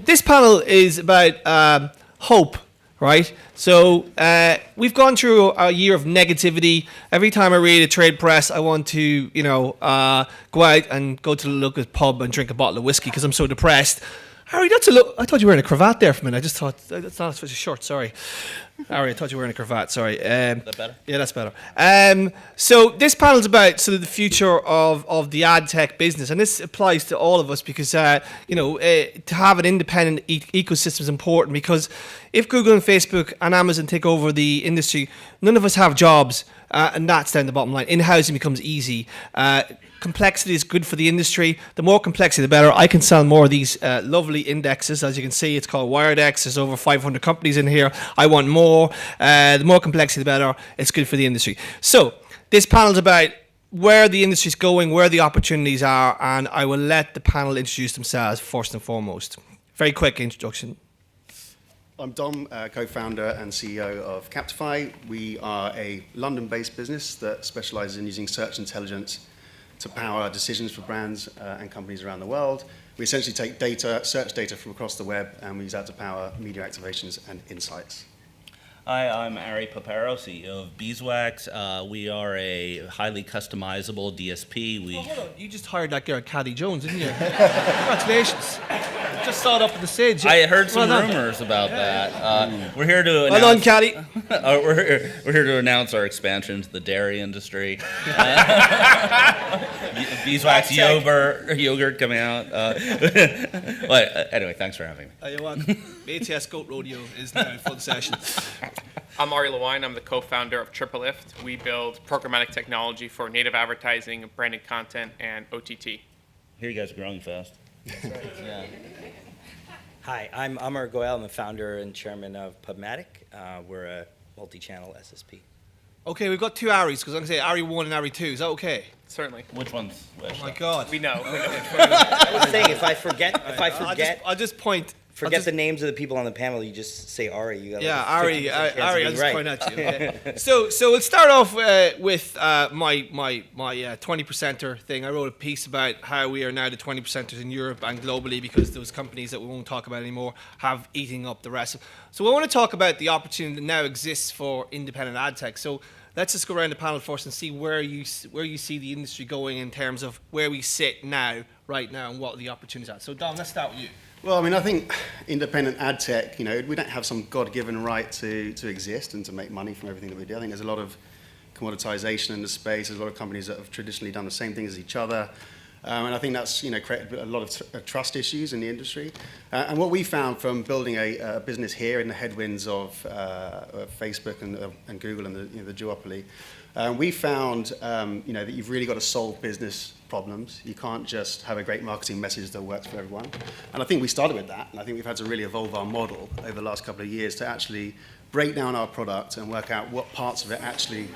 this panel is about hope, right? So we've gone through a year of negativity. Every time I read a trade press, I want to, go out and go to the local pub and drink a bottle of whiskey because I'm so depressed. Harry, that's a look. I thought you were wearing a cravat there for a minute. I just thought that's not such a short. Sorry, Harry. I thought you were wearing a cravat. Sorry. Is that better? Yeah, that's better. So this panel's about sort of the future of the ad tech business, and this applies to all of us because to have an independent ecosystem is important. Because if Google and Facebook and Amazon take over the industry, none of us have jobs, and that's down the bottom line. In-housing becomes easy. Complexity is good for the industry. The more complexity, the better. I can sell more of these lovely indexes. As you can see, it's called Wiredex. There's over 500 companies in here. I want more. The more complexity, the better. It's good for the industry. So this panel is about where the industry is going, where the opportunities are, and I will let the panel introduce themselves first and foremost. Very quick introduction. I'm Dom, co-founder and CEO of Captify. We are a London-based business that specializes in using search intelligence to power decisions for brands and companies around the world. We essentially take data, search data from across the web, and we use that to power media activations and insights. Hi, I'm Ari Paparo, CEO of Beeswax. We are a highly customizable DSP. Hold on. You just hired that girl, Caddy Jones, didn't you? Congratulations. Just saw it up on the stage. I heard some rumors about that. We're here to announce. Well done, Caddy. We're here to announce our expansion to the dairy industry. Beeswax yogurt coming out. Anyway, thanks for having me. You want ATS Goat Rodeo is now in full session. I'm Ari Lewine. I'm the co-founder of Triple Lift. We build programmatic technology for native advertising, branded content, and OTT. Here you guys are growing fast. That's right. Yeah. Hi, I'm Amar Goel. I'm the founder and chairman of Pubmatic. We're a multi-channel SSP. Okay, we've got two Aries, because I'm going to say Ari 1 and Ari 2. Is that okay? Certainly. Which one's which? Oh my God. We know. I was saying, if I forget, I'll just point. the names of the people on the panel, you just say Ari. You got Ari, I'll just right. point at you. Okay. So we'll start off with my 20%er thing. I wrote a piece about how we are now the 20%ers in Europe and globally because those companies that we won't talk about anymore have eating up the rest. So I want to talk about the opportunity that now exists for independent ad tech. So let's just go around the panel first and see where you see the industry going in terms of where we sit now, right now, and what the opportunities are. So Dom, let's start with you. Well, I mean, I think independent ad tech, we don't have some God-given right to exist and to make money from everything that we do. I think there's a lot of commoditization in the space. There's a lot of companies that have traditionally done the same thing as each other. And I think that's created a lot of trust issues in the industry. And what we found from building a business here in the headwinds of Facebook and Google and the duopoly, we found that you've really got to solve business problems. You can't just have a great marketing message that works for everyone. And I think we started with that. And I think we've had to really evolve our model over the last couple of years to actually break down our product and work out what parts of it actually.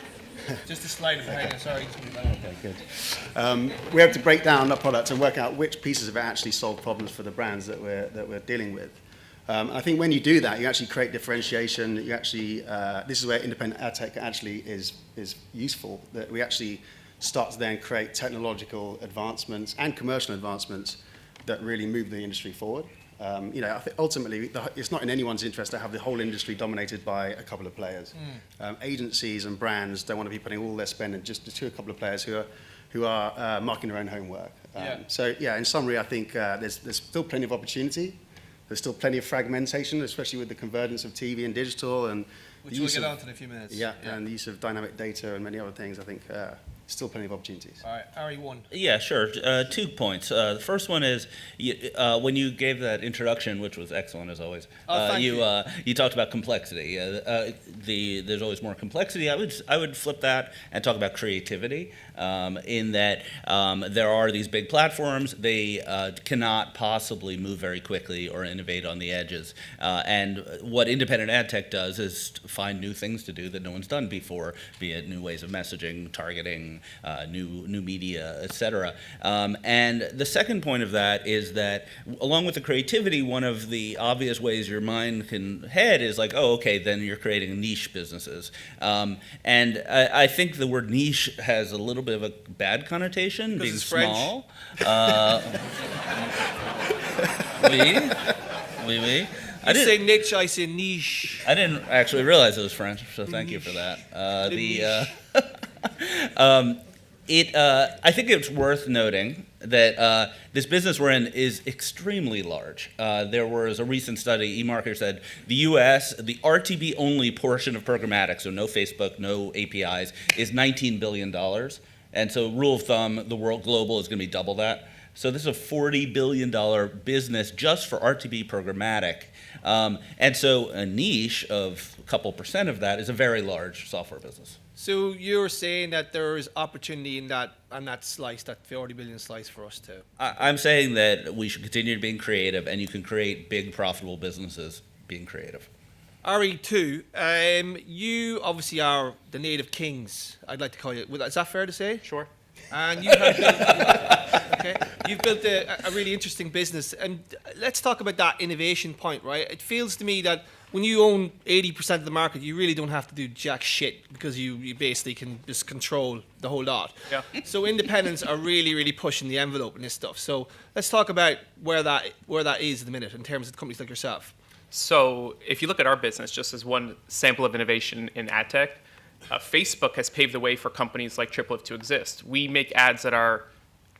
Just a slide behind you, sorry. Okay, good. We have to break down our product and work out which pieces of it actually solve problems for the brands that we're dealing with. I think when you do that, you actually create differentiation. You actually, this is where independent ad tech actually is useful. That we actually start to then create technological advancements and commercial advancements that really move the industry forward. I think ultimately, it's not in anyone's interest to have the whole industry dominated by a couple of players. Agencies and brands don't want to be putting all their spend in just to a couple of players who are marking their own homework. So, in summary, I think there's still plenty of opportunity. There's still plenty of fragmentation, especially with the convergence of TV and digital, and which we'll get on to in a few minutes. And the use of dynamic data and many other things. I think still plenty of opportunities. All right, Ari 1. Yeah, sure. 2 points. The first one is when you gave that introduction, which was excellent as always. You talked about complexity. There's always more complexity. I would flip that and talk about creativity. In that there are these big platforms, they cannot possibly move very quickly or innovate on the edges. And what independent ad tech does is find new things to do that no one's done before, be it new ways of messaging, targeting, new media, etc. And the second point of that is that along with the creativity, one of the obvious ways your mind can head is like, oh, okay, then you're creating niche businesses. And I think the word niche has a little bit of a bad connotation, being small. Oui. Oui, oui. You say niche, I say niche. I didn't actually realize it was French, so thank you for that. I think it's worth noting that this business we're in is extremely large. There was a recent study, eMarketer said, the US, the RTB only portion of programmatic, so no Facebook, no APIs, is $19 billion. And so rule of thumb, the world global is going to be double that. So this is a $40 billion business just for RTB programmatic. And so a niche of a couple percent of that is a very large software business. So you're saying that there is opportunity in that on that slice, that 40 billion slice for us too? I'm saying that we should continue being creative, and you can create big, profitable businesses being creative. RE2, you obviously are the native kings, I'd like to call you. Is that fair to say? Sure. And you have built, okay, you've built a really interesting business. And let's talk about that innovation point, right? It feels to me that when you own 80% of the market, you really don't have to do jack shit because you basically can just control the whole lot. Yeah. So independents are really, really pushing the envelope in this stuff. So let's talk about where that is at the minute in terms of companies like yourself. So if you look at our business, just as one sample of innovation in ad tech, Facebook has paved the way for companies like TripleLift to exist. We make ads that are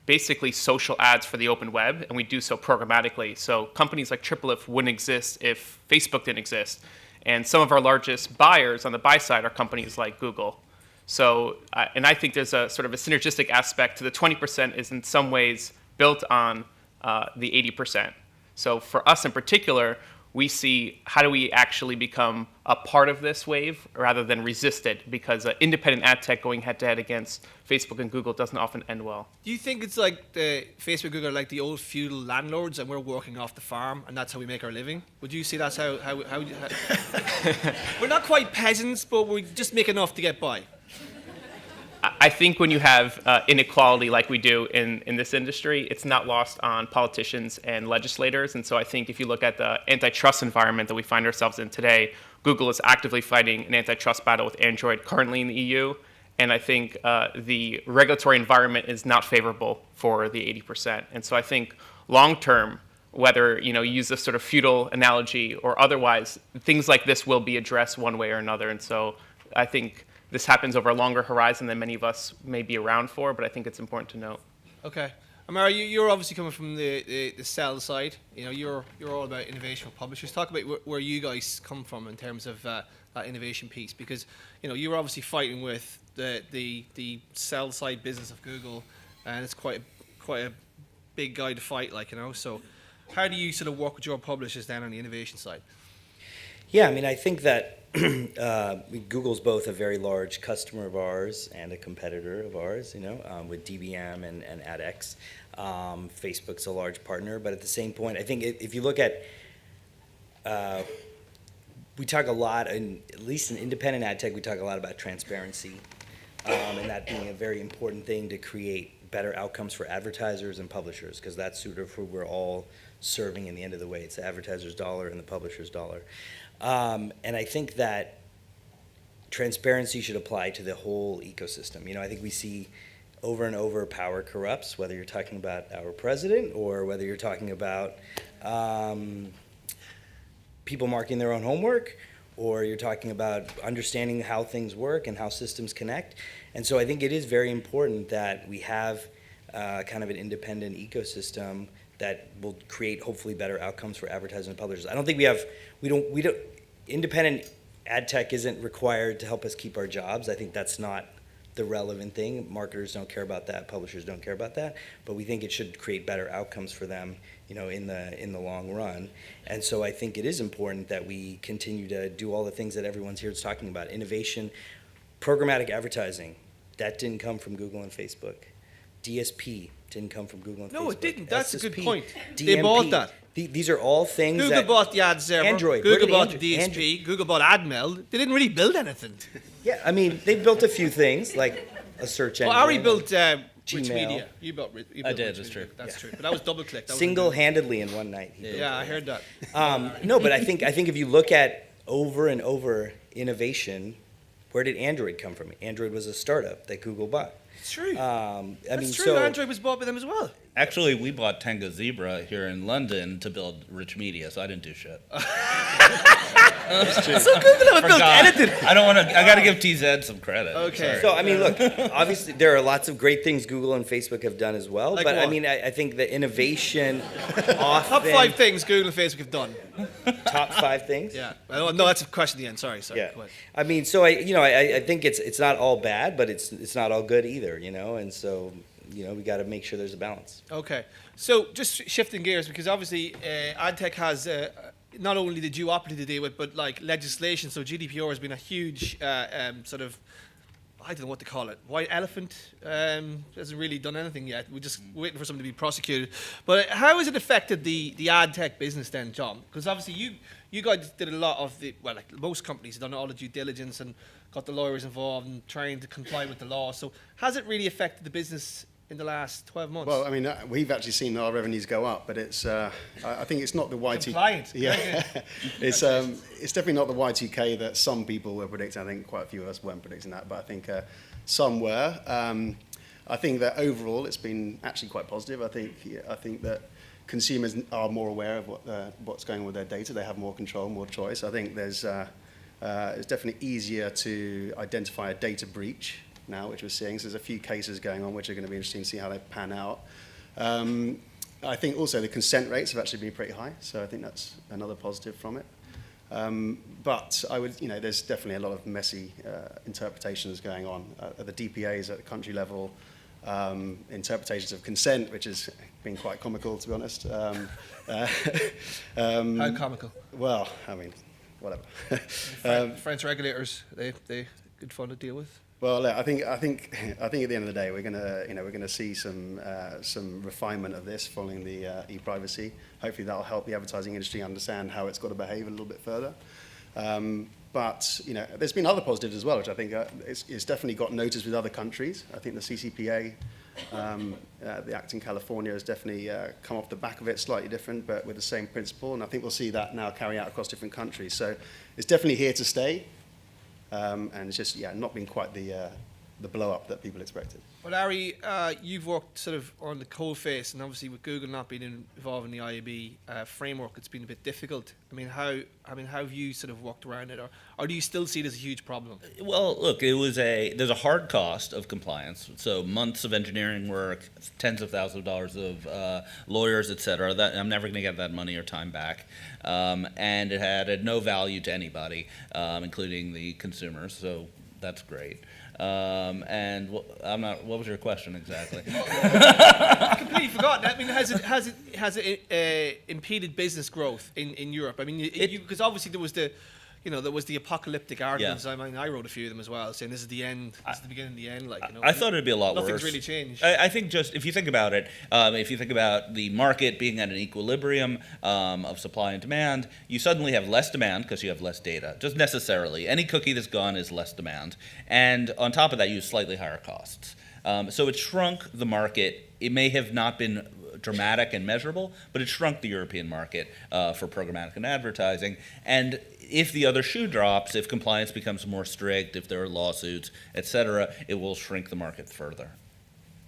basically social ads for the open web, and we do so programmatically. So companies like TripleLift wouldn't exist if Facebook didn't exist. And some of our largest buyers on the buy side are companies like Google. So, and I think there's a sort of a synergistic aspect to the 20% is in some ways built on the 80%. So for us in particular, we see how do we actually become a part of this wave rather than resist it, because independent ad tech going head-to-head against Facebook and Google doesn't often end well. Do you think it's like the Facebook, Google are like the old feudal landlords and we're working off the farm and that's how we make our living? Would you say that's how we're not quite peasants, but we just make enough to get by? I think when you have inequality like we do in this industry, it's not lost on politicians and legislators. And so I think if you look at the antitrust environment that we find ourselves in today, Google is actively fighting an antitrust battle with Android currently in the EU. And I think the regulatory environment is not favorable for the 80%. And so I think long term, whether you use this sort of feudal analogy or otherwise, things like this will be addressed one way or another. And so I think this happens over a longer horizon than many of us may be around for, but I think it's important to note. Okay. Amara, you're obviously coming from the sell side. You're all about innovation for publishers. Talk about where you guys come from in terms of that innovation piece, because you're obviously fighting with the sell side business of Google, and it's quite a big guy to fight, So how do you sort of work with your publishers then on the innovation side? Yeah, I mean, I think that Google's both a very large customer of ours and a competitor of ours, with DBM and AdX. Facebook's a large partner, but at the same point, I think if you look at, we talk a lot, at least in independent ad tech, we talk a lot about transparency, and that being a very important thing to create better outcomes for advertisers and publishers, because that's sort of who we're all serving in the end of the way. It's the advertiser's dollar and the publisher's dollar. And I think that transparency should apply to the whole ecosystem. I think we see over and over power corrupts, whether you're talking about our president or whether you're talking about people marking their own homework, or you're talking about understanding how things work and how systems connect. And so I think it is very important that we have kind of an independent ecosystem that will create hopefully better outcomes for advertisers and publishers. I don't think we don't, independent ad tech isn't required to help us keep our jobs. I think that's not the relevant thing. Marketers don't care about that, publishers don't care about that, but we think it should create better outcomes for them, in the long run. And so I think it is important that we continue to do all the things that everyone's here is talking about. Innovation, programmatic advertising, that didn't come from Google and Facebook. DSP didn't come from Google and Facebook. No, it didn't. That's SSP, a good point. DMP, They bought that. These are all things Google that bought the ad server. Android. Google Where did bought Android- the DSP. Google bought AdMeld. They didn't really build anything. Yeah, I mean, they built a few things like a search engine. Well, Ari built Rich Gmail. Media. You built I did, Rich that's Media. true. That's true. But that was DoubleClick. That was Single-handedly in one night. he built Yeah, it. I heard that. No, but I think if you look at over and over where did Android come from? Android was a startup that Google bought. It's true. I That's mean, true. so Android was bought by them as well. Actually, we bought Tango Zebra here in London to build Rich Media, so I didn't do shit. So Google haven't built Forgot. anything. I don't want to. I got to give TZ some credit. Okay. Sorry. So I mean, look, obviously there are lots of great things Google and Facebook have done as well. Like but I what? mean, I think the innovation Top often 5 things Google and Facebook have done. top 5 things. Yeah. Oh, no, that's a question at the end. Sorry. Yeah. Go ahead. I mean, so I think it's not all bad, but it's not all good either, and so we got to make sure there's a balance. Okay. So just shifting gears, because obviously ad tech has not only the duopoly to deal with, but like legislation. So GDPR has been a huge sort of, I don't know what to call it, white elephant. Hasn't really done anything yet. We're just waiting for something to be prosecuted. But how has it affected the ad tech business then, John? Because obviously you guys did a lot of the, well, like most companies have done all the due diligence and got the lawyers involved and trying to comply with the law. So has it really affected the business in the last 12 months? Well, I mean, we've actually seen our revenues go up, but it's. I think it's not the Y2K. Compliant. Yeah, it's definitely not the Y2K that some people were predicting. I think quite a few of us weren't predicting that, but I think some were. I think that overall it's been actually quite positive. I think that consumers are more aware of what's going on with their data. They have more control, more choice. I think there's it's definitely easier to identify a data breach now, which we're seeing. So there's a few cases going on which are going to be interesting to see how they pan out. I think also the consent rates have actually been pretty high, so I think that's another positive from it. But I would, there's definitely a lot of messy interpretations going on at the DPAs at the country level, interpretations of consent, which has been quite comical, to be honest. How comical. Well, I mean, whatever. French regulators, they good fun to deal with. Well, I think at the end of the day, we're gonna see some refinement of this following the e-privacy. Hopefully, that'll help the advertising industry understand how it's got to behave a little bit further. But there's been other positives as well, which I think it's definitely got noticed with other countries. I think the CCPA, the Act in California, has definitely come off the back of it, slightly different, but with the same principle. And I think we'll see that now carry out across different countries. So it's definitely here to stay. And it's just, not been quite the blow up that people expected. Well, Ari, you've worked sort of on the cold face, and obviously with Google not being involved in the IAB framework, it's been a bit difficult. I mean, how have you sort of walked around it, or do you still see it as a huge problem? Well, look, there's a hard cost of compliance. So months of engineering work, tens of thousands of dollars of lawyers, et cetera. That I'm never going to get that money or time back. And it had no value to anybody, including the consumers. So that's great. And what was your question exactly? I completely forgot. I mean, has it impeded business growth in Europe? I mean, because obviously there was the apocalyptic arguments. Yeah. I mean, I wrote a few of them as well, saying this is the end, this is the beginning of the end. I thought it'd be a lot worse. Nothing's really changed. I think just if you think about it, if you think about the market being at an equilibrium of supply and demand, you suddenly have less demand because you have less data. Just necessarily, any cookie that's gone is less demand, and on top of that, you have slightly higher costs. So it shrunk the market. It may have not been dramatic and measurable, but it shrunk the European market for programmatic and advertising. And if the other shoe drops, if compliance becomes more strict, if there are lawsuits, et cetera, it will shrink the market further.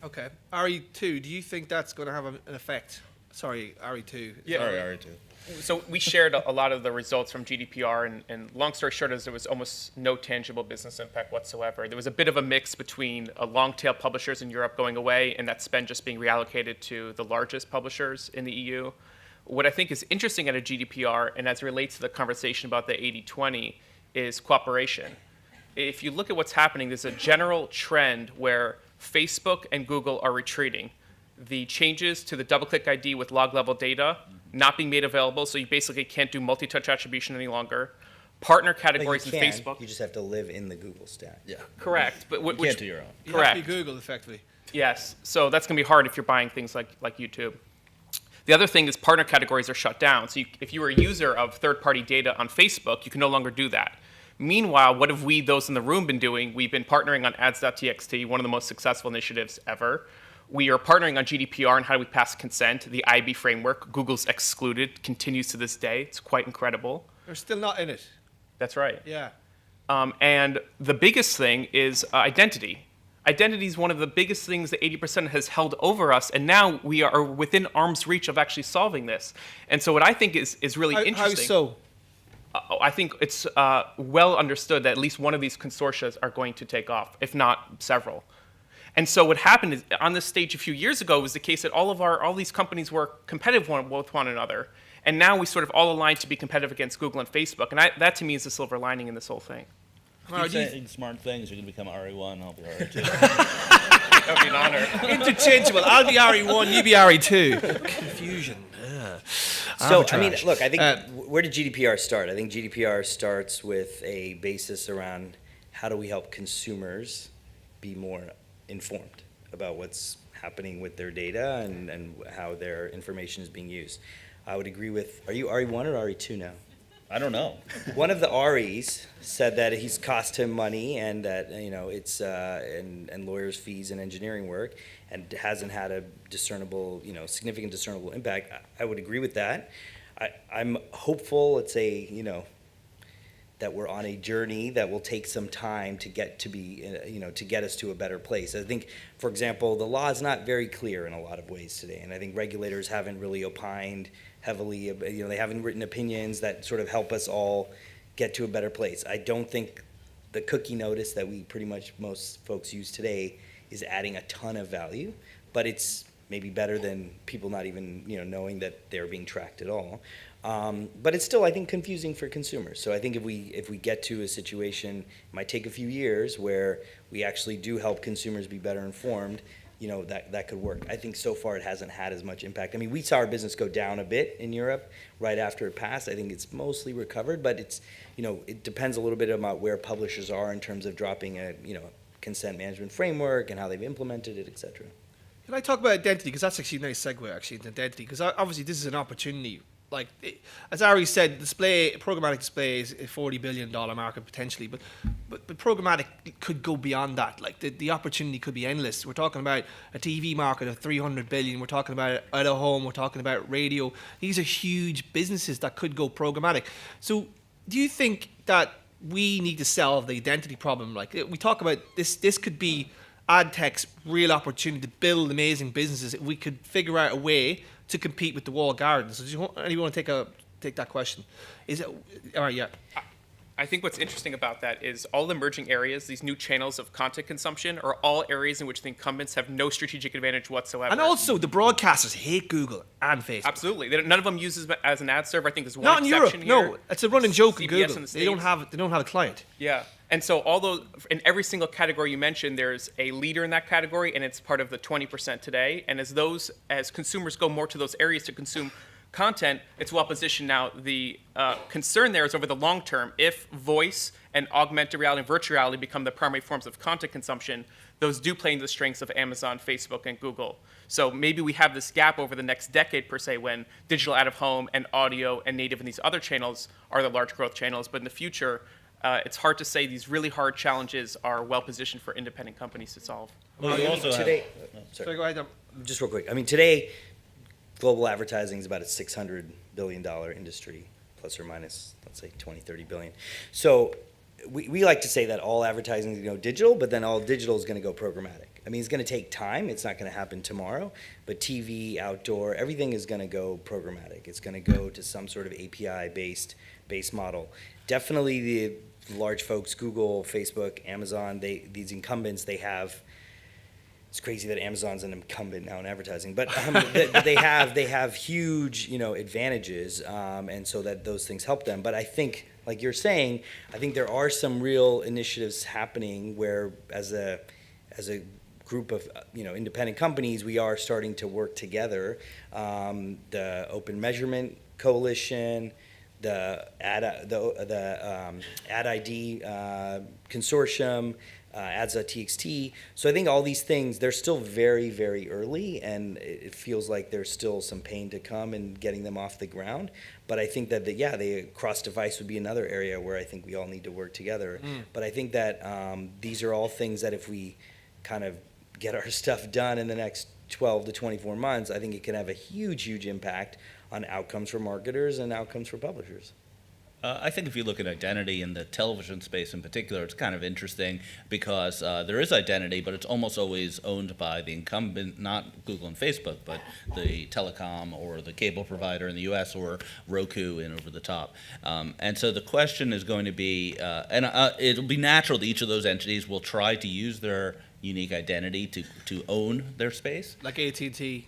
Okay. RE2, do you think that's going to have an effect? Sorry, RE2. Yeah. Sorry, RE2. So we shared a lot of the results from GDPR, and long story short is there was almost no tangible business impact whatsoever. There was a bit of a mix between long-tail publishers in Europe going away and that spend just being reallocated to the largest publishers in the EU. What I think is interesting out of GDPR, and as it relates to the conversation about the 80-20, is cooperation. If you look at what's happening, there's a general trend where Facebook and Google are retreating. The changes to the double-click ID with log-level data not being made available, so you basically can't do multi-touch attribution any longer. Partner categories in Facebook. You just have to live in the Google stack. Yeah. Correct. But You can't do your own. You Correct. have to be Google, effectively. Yes. So that's going to be hard if you're buying things like YouTube. The other thing is partner categories are shut down. So if you were a user of third-party data on Facebook, you can no longer do that. Meanwhile, what have we, those in the room, been doing? We've been partnering on ads.txt, one of the most successful initiatives ever. We are partnering on GDPR and how do we pass consent. The IB framework, Google's excluded, continues to this day. It's quite incredible. They're still not in it. That's right. Yeah. And the biggest thing is identity. identity is one of the biggest things that 80% has held over us, and now we are within arm's reach of actually solving this. And so what I think is really interesting. How so? I think it's well understood that at least one of these consortia are going to take off, if not several. And so what happened is on this stage a few years ago was the case that all these companies were competitive with one another. And now we sort of all aligned to be competitive against Google and Facebook. And that to me is the silver lining in this whole thing. Keep saying smart things. You're going to become RE1. I'll be RE2. That would be an honor. Interchangeable. I'll be RE1, you be RE2. Confusion. So, I mean, look, I think, where did GDPR start? I think GDPR starts with a basis around how do we help consumers be more informed about what's happening with their data and how their information is being used. I would agree with, are you RE1 or RE2 now? I don't know. One of the REs said that he's cost him money and that, it's, and lawyers' fees and engineering work, and hasn't had a discernible, significant discernible impact. I would agree with that. I'm hopeful, let's say, that we're on a journey that will take some time to get to be, to get us to a better place. I think, for example, the law is not very clear in a lot of ways today, and I think regulators haven't really opined heavily, they haven't written opinions that sort of help us all get to a better place. I don't think the cookie notice that we pretty much most folks use today is adding a ton of value, but it's maybe better than people not even knowing that they're being tracked at all. But it's still, I think, confusing for consumers. So I think if we get to a situation, it might take a few years where we actually do help consumers be better informed. That could work. I think so far it hasn't had as much impact. I mean, we saw our business go down a bit in Europe right after it passed. I think it's mostly recovered, but it's, it depends a little bit about where publishers are in terms of dropping a, consent management framework and how they've implemented it, et cetera. Can I talk about identity? Because that's actually a nice segue, actually, into identity. Because obviously this is an opportunity. Like, as Ari said, programmatic display is a $40 billion market potentially, but programmatic could go beyond that. Like, the opportunity could be endless. We're talking about a TV market of $300 billion. We're talking about out of home. We're talking about radio. These are huge businesses that could go programmatic. So, do you think that we need to solve the identity problem? Like, we talk about this could be ad tech's real opportunity to build amazing businesses if we could figure out a way to compete with the walled gardens. So anyone want to take that question? Is it all right? Yeah. I think what's interesting about that is all the emerging areas, these new channels of content consumption, are all areas in which the incumbents have no strategic advantage whatsoever. And also, the broadcasters hate Google and Facebook. Absolutely, none of them uses it as an ad server. I think there's one Not in Europe. exception here. No, it's a running joke in CBS Google. in the They don't States. have a client. Yeah, and so although in every single category you mentioned, there's a leader in that category, and it's part of the 20% today. And as consumers go more to those areas to consume content, it's well positioned now. The concern there is over the long term, if voice and augmented reality and virtual reality become the primary forms of content consumption, those do play into the strengths of Amazon, Facebook, and Google. So maybe we have this gap over the next decade, per se, when digital out of home and audio and native and these other channels are the large growth channels. But in the future, it's hard to say. These really hard challenges are well positioned for independent companies to solve. Well, you also today, Sorry, go ahead. just real quick. I mean, today, global advertising is about a $600 billion industry, plus or minus, let's say 20, 30 billion. So we like to say that all advertising is going to go digital, but then all digital is going to go programmatic. I mean, it's going to take time. It's not going to happen tomorrow. But TV, outdoor, everything is going to go programmatic. It's going to go to some sort of API-based model. Definitely the large folks, Google, Facebook, Amazon, these incumbents, they have. It's crazy that Amazon's an incumbent now in advertising, but they have huge advantages, and so that those things help them. But I think, like you're saying, I think there are some real initiatives happening where, as a group of independent companies, we are starting to work together. The Open Measurement Coalition, the Ad ID Consortium. Ads.txt. So I think all these things, they're still very, very early, and it feels like there's still some pain to come in getting them off the ground. But I think that, the cross-device would be another area where I think we all need to work together. But I think that these are all things that if we kind of get our stuff done in the next 12 to 24 months, I think it can have a huge, huge impact on outcomes for marketers and outcomes for publishers. I think if you look at identity in the television space in particular, it's kind of interesting because there is identity, but it's almost always owned by the incumbent, not Google and Facebook, but the telecom or the cable provider in the US or Roku in over the top. And so the question is going to be, it'll be natural that each of those entities will try to use their unique identity to own their space. Like AT&T.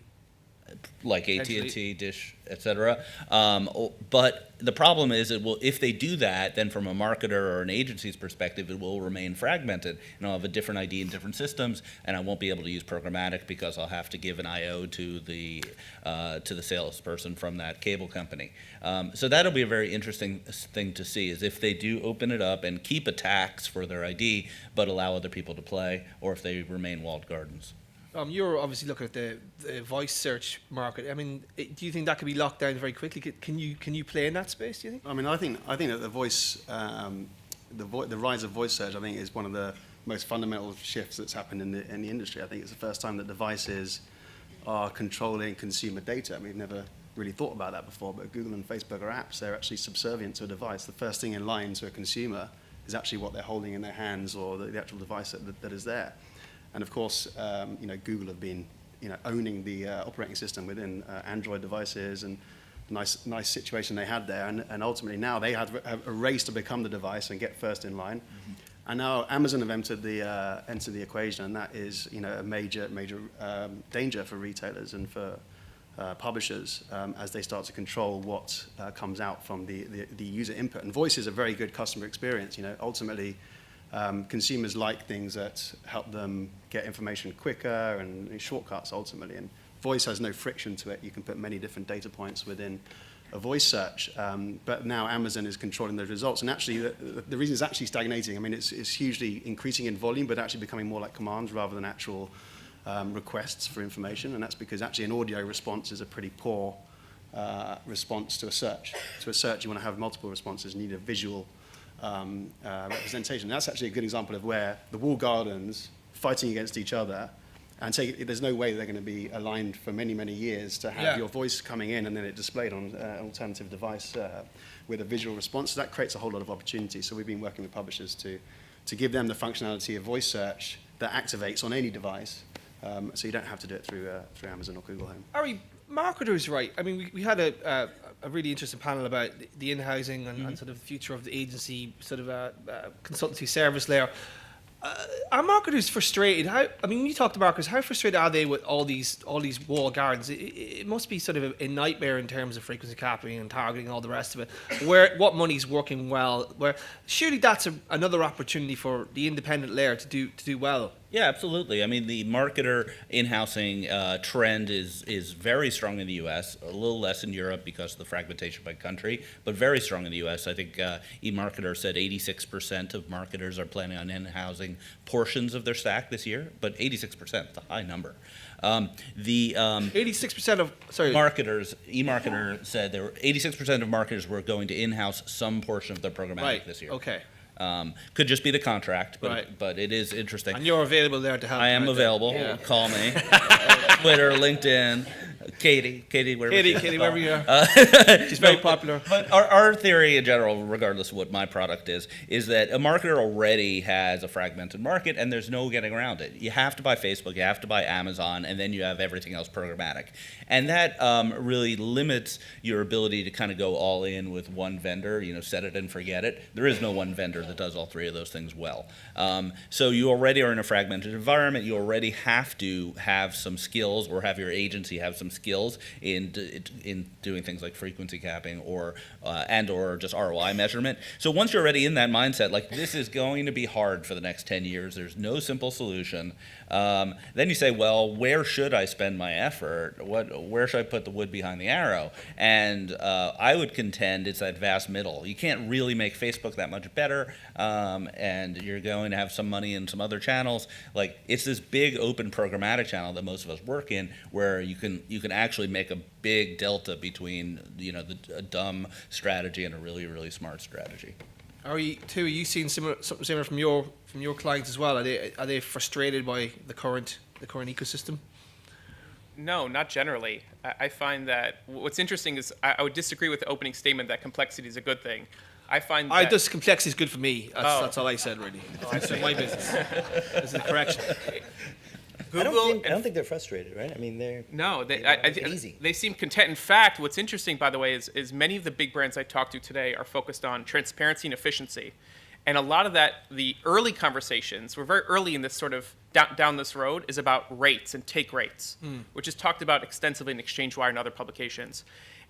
Like AT&T, Dish, etc. But the problem is, if they do that, then from a marketer or an agency's perspective, it will remain fragmented, and I'll have a different ID in different systems, and I won't be able to use programmatic because I'll have to give an IO to the salesperson from that cable company. So that'll be a very interesting thing to see, is if they do open it up and keep a tax for their ID, but allow other people to play, or if they remain walled gardens. You're obviously looking at the voice search market. I mean, do you think that could be locked down very quickly? Can you play in that space, do you think? I mean, I think that the voice, the rise of voice search, I think, is one of the most fundamental shifts that's happened in the industry. I think it's the first time that devices are controlling consumer data. I mean, we've never really thought about that before, but Google and Facebook are apps. They're actually subservient to a device. The first thing in line to a consumer is actually what they're holding in their hands or the actual device that is there. And of course, Google have been, owning the operating system within Android devices, and nice situation they had there. And ultimately now they have a race to become the device and get first in line. Mm-hmm. And now Amazon have entered the equation, and that is, a major danger for retailers and for publishers as they start to control what comes out from the user input. And voice is a very good customer experience. Ultimately. Consumers like things that help them get information quicker and shortcuts ultimately. And voice has no friction to it. You can put many different data points within a voice search. But now Amazon is controlling those results. And actually, the reason it's actually stagnating, I mean, it's hugely increasing in volume, but actually becoming more like commands rather than actual requests for information. And that's because actually an audio response is a pretty poor response to a search. To a search, you want to have multiple responses. You need a visual representation. That's actually a good example of where the walled gardens fighting against each other, and there's no way they're going to be aligned for many, many years to have your voice coming in and then it displayed on an alternative device with a visual response. So that creates a whole lot of opportunity. So we've been working with publishers to give them the functionality of voice search that activates on any device, so you don't have to do it through Amazon or Google Home. Are marketers right? I mean, we had a really interesting panel about the in-housing and sort of the future of the agency sort of consultancy service layer. Are marketers frustrated? When you talk to marketers, how frustrated are they with all these walled gardens? It must be sort of a nightmare in terms of frequency capping and targeting and all the rest of it. What money's working well? Surely that's another opportunity for the independent layer to do well. Yeah, absolutely. I mean, the marketer in-housing trend is very strong in the U.S., a little less in Europe because of the fragmentation by country, but very strong in the U.S. I think eMarketer said 86% of marketers are planning on in-housing portions of their stack this year, but 86% is a high number. 86% of marketers, eMarketer said 86% of marketers were going to in-house some portion of their programmatic this year. Okay. Could just be the contract, but Right. but it is interesting. And you're available there to help. I am available. Yeah. Call me. Twitter, LinkedIn, Katie, wherever wherever you are. She's very popular. But our theory in general, regardless of what my product is that a marketer already has a fragmented market, and there's no getting around it. You have to buy Facebook, you have to buy Amazon, and then you have everything else programmatic. And that really limits your ability to kind of go all in with one vendor, set it and forget it. There is no one vendor that does all three of those things well. So you already are in a fragmented environment. You already have to have some skills, or have your agency have some skills in doing things like frequency capping or just ROI measurement. So once you're already in that mindset, like this is going to be hard for the next 10 years, there's no simple solution. Then you say, well, where should I spend my effort? Where should I put the wood behind the arrow? And I would contend it's that vast middle. You can't really make Facebook that much better, and you're going to have some money in some other channels. Like it's this big open programmatic channel that most of us work in, where you can actually make a big delta between a dumb strategy and a really, really smart strategy. Are you seeing something similar from your clients as well? Are they frustrated by the current ecosystem? No, not generally. I find that what's interesting is I would disagree with the opening statement that complexity is a good thing. I find that Just complexity is good for me. Oh. That's all I said, really. It's my business. This is a correction. Google I don't think they're frustrated, right? I mean, easy. They seem content. In fact, what's interesting, by the way, is many of the big brands I talked to today are focused on transparency and efficiency. And a lot of that, the early conversations, we're very early in this sort of down this road, is about rates and take rates, which is talked about extensively in ExchangeWire and other publications.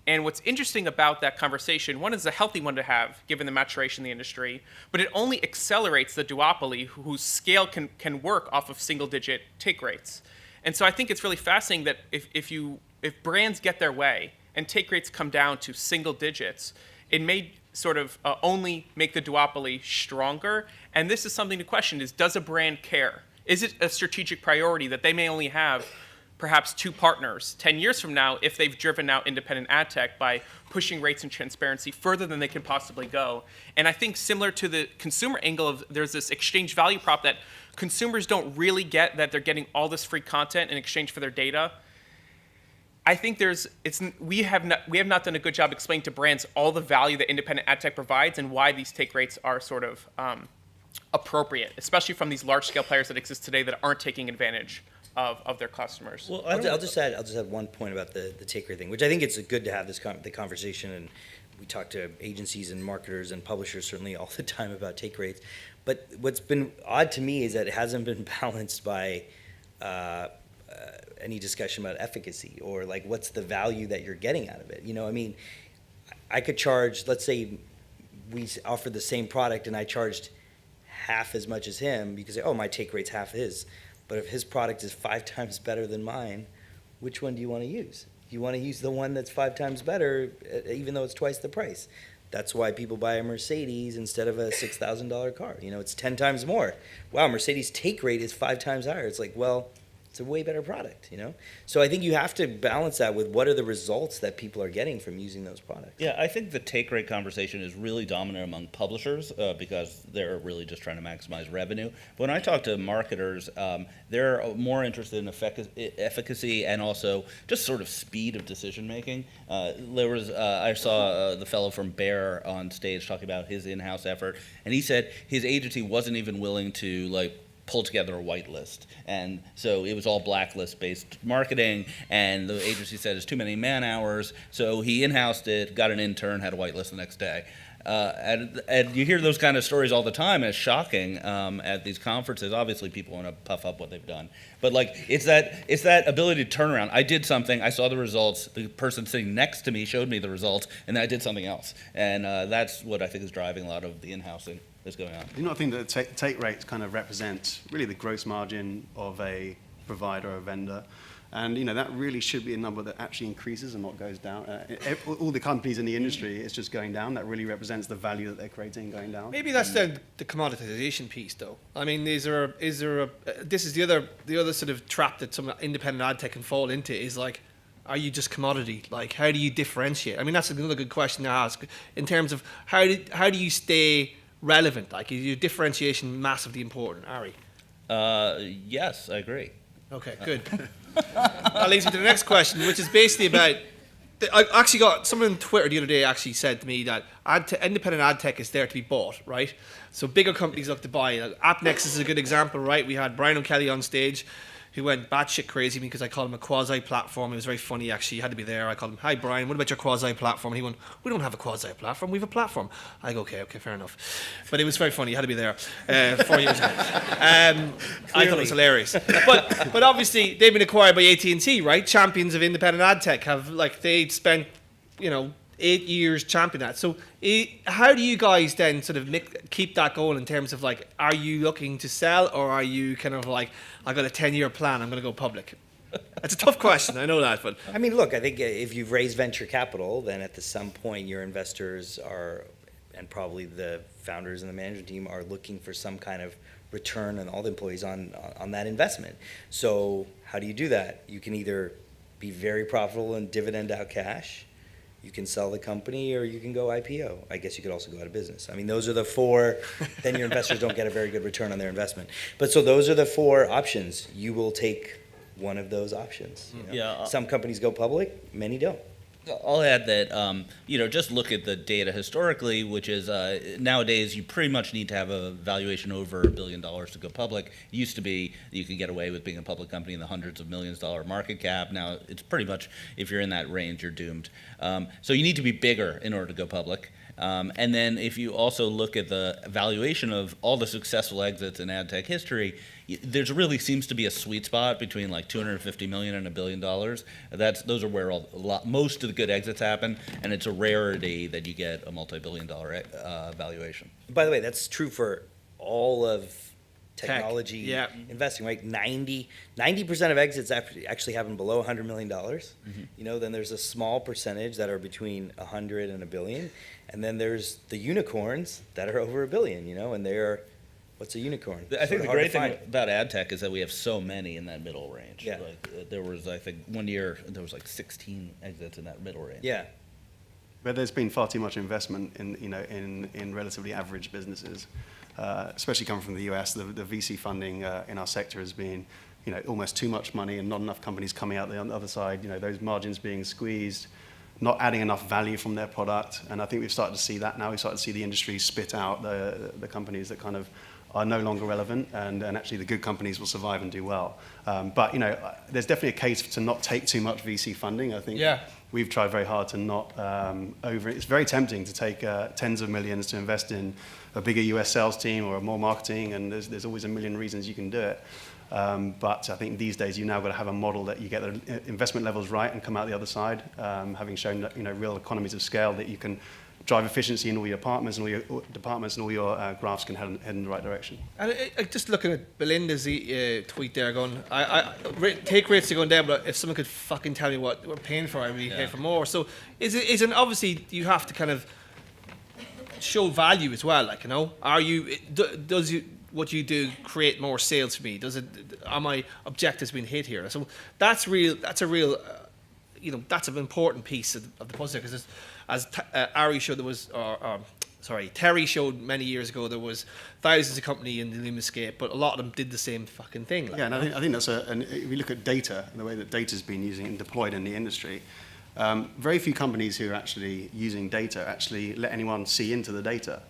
And what's interesting about that conversation, one is a healthy one to have, given the maturation in the industry, but it only accelerates the duopoly whose scale can work off of single-digit take rates. And so I think it's really fascinating that if brands get their way and take rates come down to single digits, it may sort of only make the duopoly stronger. And this is something to question: is does a brand care? Is it a strategic priority that they may only have perhaps 2 partners 10 years from now if they've driven out independent ad tech by pushing rates and transparency further than they can possibly go? And I think similar to the consumer angle of there's this exchange value prop that consumers don't really get, that they're getting all this free content in exchange for their data. I think we have not done a good job explaining to brands all the value that independent ad tech provides and why these take rates are sort of appropriate, especially from these large scale players that exist today that aren't taking advantage of their customers. Well, I'll just add one point about the take rate thing, which I think it's good to have the conversation, and we talk to agencies and marketers and publishers certainly all the time about take rates. But what's been odd to me is that it hasn't been balanced by any discussion about efficacy or like what's the value that you're getting out of it. I mean, I could charge, let's say we offered the same product and I charged half as much as him because, my take rate's half his. But if his product is 5 times better than mine, which one do you want to use? You want to use the one that's 5 times better, even though it's twice the price. That's why people buy a Mercedes instead of a $6,000 car. It's 10 times more. Wow, Mercedes take rate is 5 times higher. It's like, well, it's a way better product, So I think you have to balance that with what are the results that people are getting from using those products. Yeah, I think the take rate conversation is really dominant among publishers because they're really just trying to maximize revenue. But when I talk to marketers, they're more interested in efficacy and also just sort of speed of decision making. I saw the fellow from Bear on stage talking about his in-house effort, and he said his agency wasn't even willing to pull together a whitelist, and so it was all blacklist-based marketing, and the agency said it's too many man hours, so he in-housed it, got an intern, had a whitelist the next day. And you hear those kind of stories all the time, and it's shocking at these conferences. Obviously, people want to puff up what they've done, but it's that ability to turn around. I did something, I saw the results. The person sitting next to me showed me the results, and then I did something else. And that's what I think is driving a lot of the in-housing that's going on. Do you not think that take rates kind of represent really the gross margin of a provider or a vendor? And that really should be a number that actually increases and not goes down. All the companies in the industry, it's just going down. That really represents the value that they're creating going down. Maybe that's the commoditization piece, though. I mean, this is the other sort of trap that some independent ad tech can fall into is are you just commodity? How do you differentiate? I mean, that's another good question to ask in terms of how do you stay relevant? Is your differentiation massively important, Ari? Yes, I agree. Okay, good. That leads me to the next question, which is basically about. I actually got someone on Twitter the other day actually said to me that independent ad tech is there to be bought, right? So bigger companies look to buy. AppNexus is a good example, right? We had Brian O'Kelly on stage, who went batshit crazy because I called him a quasi-platform. It was very funny, actually. He had to be there. I called him, "Hi, Brian, what about your quasi-platform?" And he went, "We don't have a quasi-platform. We have a platform." I go, okay, fair enough. But it was very funny. He had to be there 4 years ago. I thought it was hilarious. But obviously, they've been acquired by AT&T, right? Champions of independent ad tech have, they spent, 8 years championing that. So how do you guys then sort of keep that going in terms of are you looking to sell, or are you kind of I got a 10-year plan, I'm going to go public? It's a tough question, I know that, but I mean, look, I think if you've raised venture capital, then at some point your investors and probably the founders and the management team are looking for some kind of return on all the employees on that investment. So how do you do that? You can either be very profitable and dividend out cash. You can sell the company, or you can go IPO. I guess you could also go out of business. I mean, those are the 4, then your investors don't get a very good return on their investment. But so those are the 4 options. You will take one of those options. Yeah. Some companies go public, many don't. I'll add that just look at the data historically, which is nowadays you pretty much need to have a valuation over $1 billion to go public. It used to be you could get away with being a public company in the hundreds of millions dollar market cap. Now it's pretty much, if you're in that range, you're doomed. So you need to be bigger in order to go public. And then if you also look at the valuation of all the successful exits in ad tech history, there's really seems to be a sweet spot between like 250 million and $1 billion. Those are where most of the good exits happen, and it's a rarity that you get a multi-billion-dollar valuation. By the way, that's true for all of technology yeah. investing, right? 90% of exits actually happen below $100 million. Then there's a small percentage that are between 100 and $1 billion. And then there's the unicorns that are over $1 billion, and they're, what's a unicorn? I think the Hard to great thing find. about ad tech is that we have so many in that middle range. Yeah. There was, I think, one year, there was like 16 exits in that middle range. Yeah. But there's been far too much investment in relatively average businesses, especially coming from the US. The VC funding in our sector has been, almost too much money and not enough companies coming out on the other side. Those margins being squeezed, not adding enough value from their product. And I think we've started to see that now. We've started to see the industry spit out the companies that kind of are no longer relevant, and actually the good companies will survive and do well. But there's definitely a case to not take too much VC funding. I think we've tried very hard to not it's very tempting to take tens of millions to invest in a bigger US sales team or more marketing, and there's always a million reasons you can do it. But I think these days you've now got to have a model that you get the investment levels right and come out the other side, having shown that, real economies of scale, that you can drive efficiency in all your departments, and all your graphs can head in the right direction. And just looking at Belinda's tweet there, going, take rates are going down, but if someone could fucking tell me what we're paying for, I'd be paying for more. So obviously you have to kind of show value as well. Does what you do create more sales for me? Are my objectives being hit here? So that's real. That's a real, that's an important piece of the puzzle, because as Ari showed, Terry showed many years ago, there was thousands of companies in the Lumiscape, but a lot of them did the same fucking thing. Yeah, and I think that's and if we look at data and the way that data's been used and deployed in the industry, very few companies who are actually using data actually let anyone see into the data.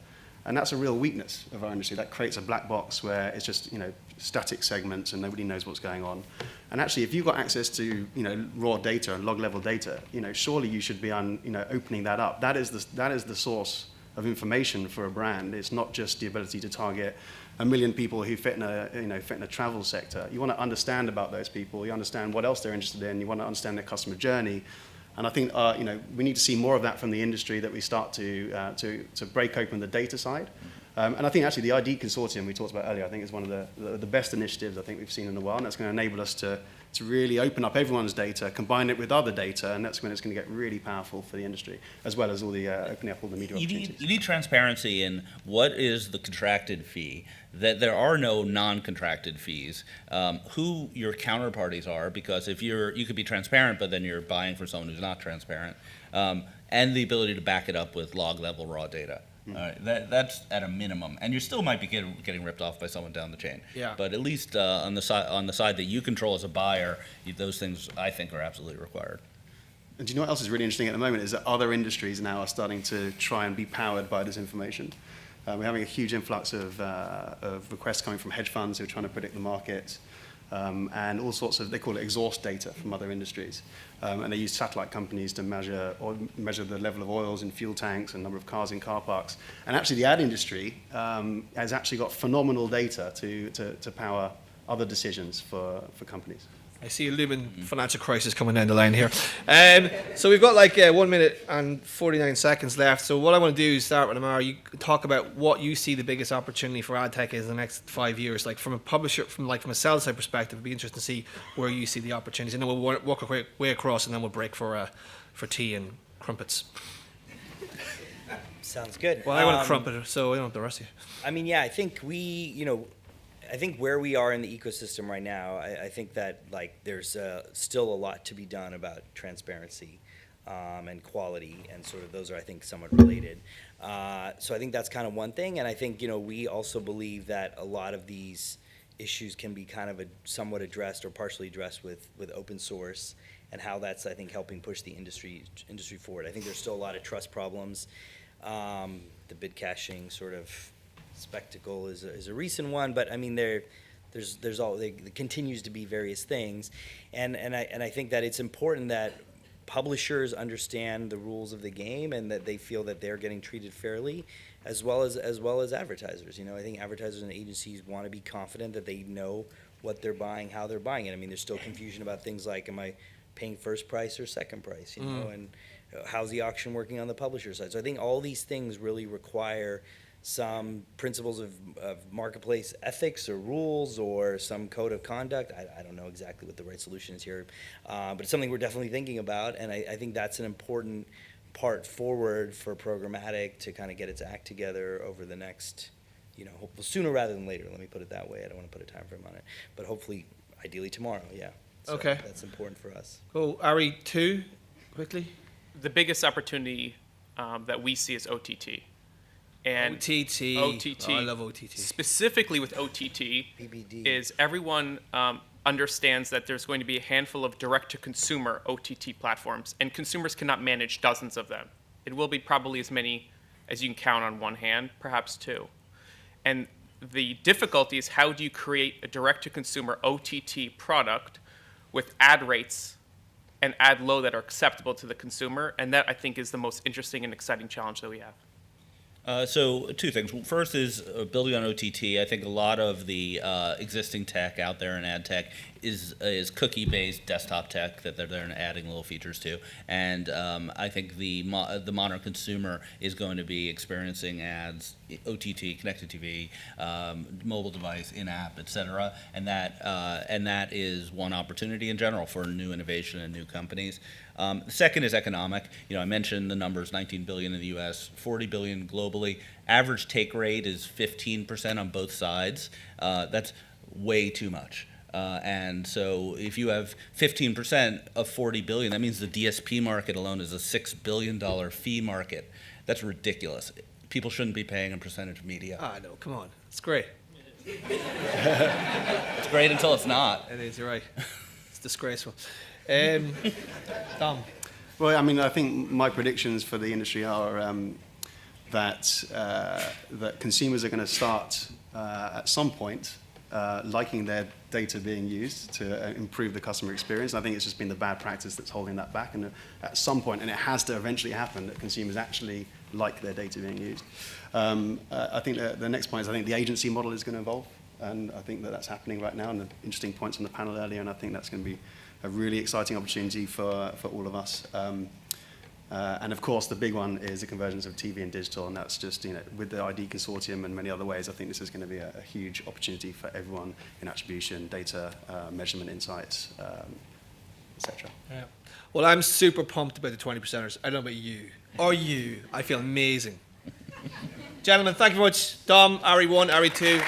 And that's a real weakness of our industry. That creates a black box where it's just, static segments and nobody knows what's going on. And actually, if you've got access to, raw data and log level data, surely you should be opening that up. That is the source of information for a brand. It's not just the ability to target 1 million people who fit in a travel sector. You want to understand about those people. You understand what else they're interested in. You want to understand their customer journey. And I think we need to see more of that from the industry, that we start to break open the data side. And I think actually the ID consortium we talked about earlier, I think is one of the best initiatives I think we've seen in a while, and that's going to enable us to really open up everyone's data, combine it with other data, and that's when it's going to get really powerful for the industry, as well as all the opening up all the media opportunities. You need transparency in what is the contracted fee, that there are no non-contracted fees, who your counterparties are, because if you could be transparent, but then you're buying for someone who's not transparent, and the ability to back it up with log level raw data. All right, that's at a minimum, and you still might be getting ripped off by someone down the chain. Yeah. But at least on the side that you control as a buyer, those things I think are absolutely required. And do you know what else is really interesting at the moment is that other industries now are starting to try and be powered by this information. We're having a huge influx of requests coming from hedge funds who are trying to predict the market, and all sorts of, they call it exhaust data from other industries. And they use satellite companies to measure the level of oils in fuel tanks and number of cars in car parks. And actually the ad industry has actually got phenomenal data to power other decisions for companies. I see a looming financial crisis coming down the line here. So we've got 1 minute and 49 seconds left. So what I want to do is start with Amar. You talk about what you see the biggest opportunity for ad tech is in the next 5 years. From a publisher, from a sell side perspective, it'd be interesting to see where you see the opportunities. And then we'll walk our way across, and then we'll break for tea and crumpets. Sounds good. Well, I want a crumpet, so I don't have the rest of you. I mean, yeah, I think I think where we are in the ecosystem right now, I think that there's still a lot to be done about transparency and quality, and sort of those are, I think, somewhat related. So I think that's kind of one thing, and I think we also believe that a lot of these issues can be kind of somewhat addressed or partially addressed with open source, and how that's, I think, helping push the industry forward. I think there's still a lot of trust problems. The bid caching sort of spectacle is a recent one, but I mean there continues to be various things, and I think that it's important that publishers understand the rules of the game and that they feel that they're getting treated fairly, as well as advertisers. I think advertisers and agencies want to be confident that they know what they're buying, how they're buying it. I mean, there's still confusion about things like, am I paying first price or second price, and how's the auction working on the publisher side. So I think all these things really require some principles of marketplace ethics or rules or some code of conduct. I don't know exactly what the right solution is here, but it's something we're definitely thinking about, and I think that's an important part forward for programmatic to kind of get its act together over the next, hopefully sooner rather than later. Let me put it that way. I don't want to put a time frame on it, but hopefully, ideally tomorrow, yeah. So okay. That's important for us. Cool. Ari, 2, quickly. The biggest opportunity that we see is OTT. And OTT. OTT. Oh, I love OTT. Specifically with OTT, BBD. is everyone understands that there's going to be a handful of direct-to-consumer OTT platforms, and consumers cannot manage dozens of them. It will be probably as many as you can count on one hand, perhaps 2. And the difficulty is, how do you create a direct-to-consumer OTT product with ad rates and ad load that are acceptable to the consumer? And that, I think, is the most interesting and exciting challenge that we have. So 2 things. First is building on OTT. I think a lot of the existing tech out there in ad tech is cookie-based desktop tech that they're adding little features to, and I think the modern consumer is going to be experiencing ads, OTT, connected TV, mobile device, in-app, etc. And that is one opportunity in general for new innovation and new companies. The second is economic. I mentioned the numbers: 19 billion in the U.S., 40 billion globally. Average take rate is 15% on both sides. That's way too much. And so if you have 15% of 40 billion, that means the DSP market alone is a $6 billion fee market. That's ridiculous. People shouldn't be paying a percentage of media. Ah, no, come on. It's great. It's great until it's not. It is, you're right. It's disgraceful. Dom. Well, I mean, I think my predictions for the industry are that consumers are going to start at some point liking their data being used to improve the customer experience. I think it's just been the bad practice that's holding that back. And at some point, and it has to eventually happen, that consumers actually like their data being used. I think the next point is, I think the agency model is going to evolve. And I think that's happening right now. And the interesting points on the panel earlier, and I think that's going to be a really exciting opportunity for all of us. And of course, the big one is the convergence of TV and digital, and that's just, with the ID consortium and many other ways, I think this is going to be a huge opportunity for everyone in attribution, data, measurement, insights, etc. Yeah. Well, I'm super pumped about the 20%ers. I don't know about you. Or you. I feel amazing. Gentlemen, thank you very much. Dom, Ari 1, Ari 2.